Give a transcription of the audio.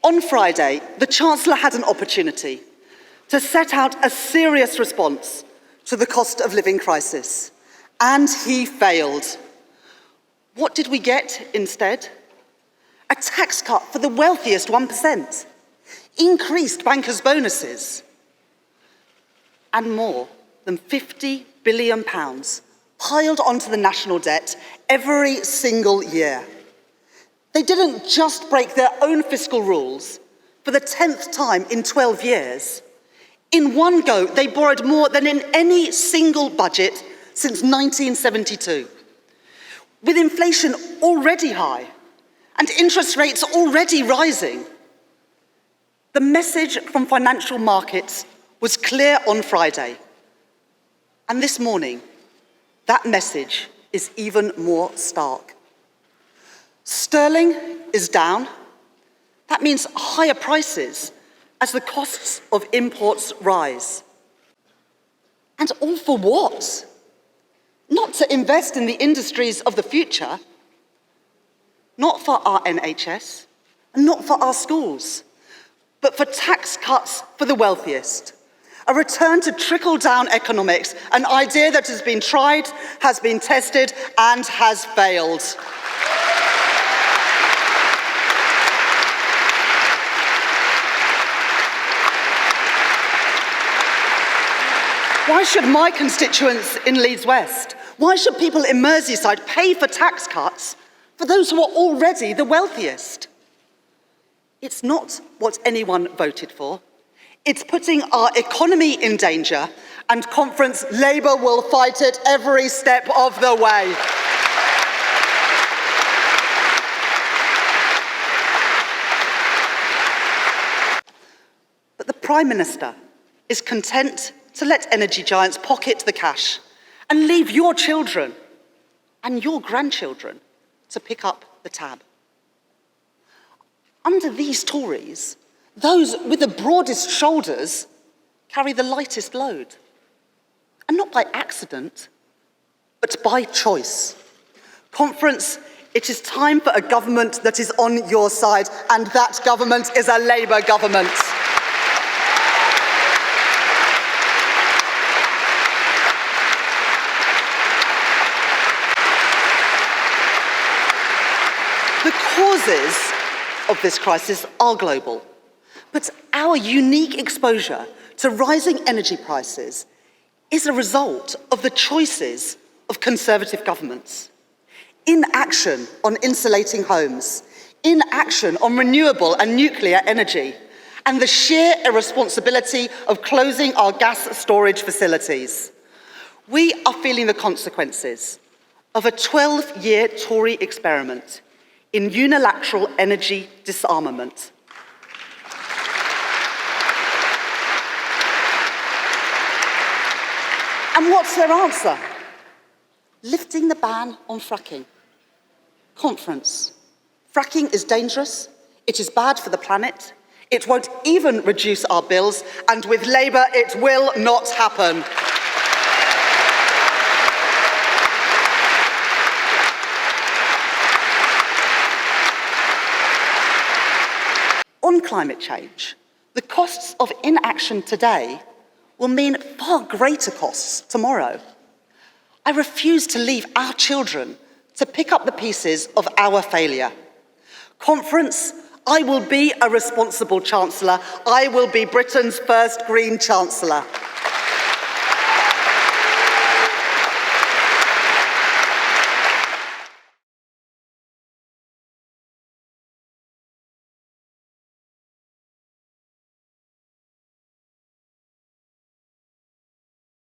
On Friday, the Chancellor had an opportunity to set out a serious response to the cost of living crisis, and he failed. What did we get instead? A tax cut for the wealthiest 1%, increased bankers' bonuses, and more than £50 billion piled onto the national debt every single year. They didn't just break their own fiscal rules for the 10th time in 12 years. In one go, they borrowed more than in any single budget since 1972. With inflation already high and interest rates already rising, the message from financial markets was clear on Friday. And this morning, that message is even more stark. Sterling is down. That means higher prices as the costs of imports rise. And all for what? Not to invest in the industries of the future, not for our NHS, and not for our schools, but for tax cuts for the wealthiest. A return to trickle-down economics, an idea that has been tried, has been tested, and has failed. Why should my constituents in Leeds West, why should people in Merseyside pay for tax cuts for those who are already the wealthiest? It's not what anyone voted for. It's putting our economy in danger, and Conference Labour will fight it every step of the way. But the Prime Minister is content to let energy giants pocket the cash and leave your children and your grandchildren to pick up the tab. Under these Tories, those with the broadest shoulders carry the lightest load. And not by accident, but by choice. Conference, it is time for a government that is on your side, and that government is a Labour government. The causes of this crisis are global, but our unique exposure to rising energy prices is a result of the choices of Conservative governments. Inaction on insulating homes, inaction on renewable and nuclear energy, and the sheer irresponsibility of closing our gas storage facilities. We are feeling the consequences of a 12-year Tory experiment in unilateral energy disarmament. And what's their answer? Lifting the ban on fracking. Conference. Fracking is dangerous, it is bad for the planet, it won't even reduce our bills, and with Labour it will not happen. On climate change, the costs of inaction today will mean far greater costs tomorrow. I refuse to leave our children to pick up the pieces of our failure. Conference, I will be a responsible Chancellor. I will be Britain's first Green Chancellor.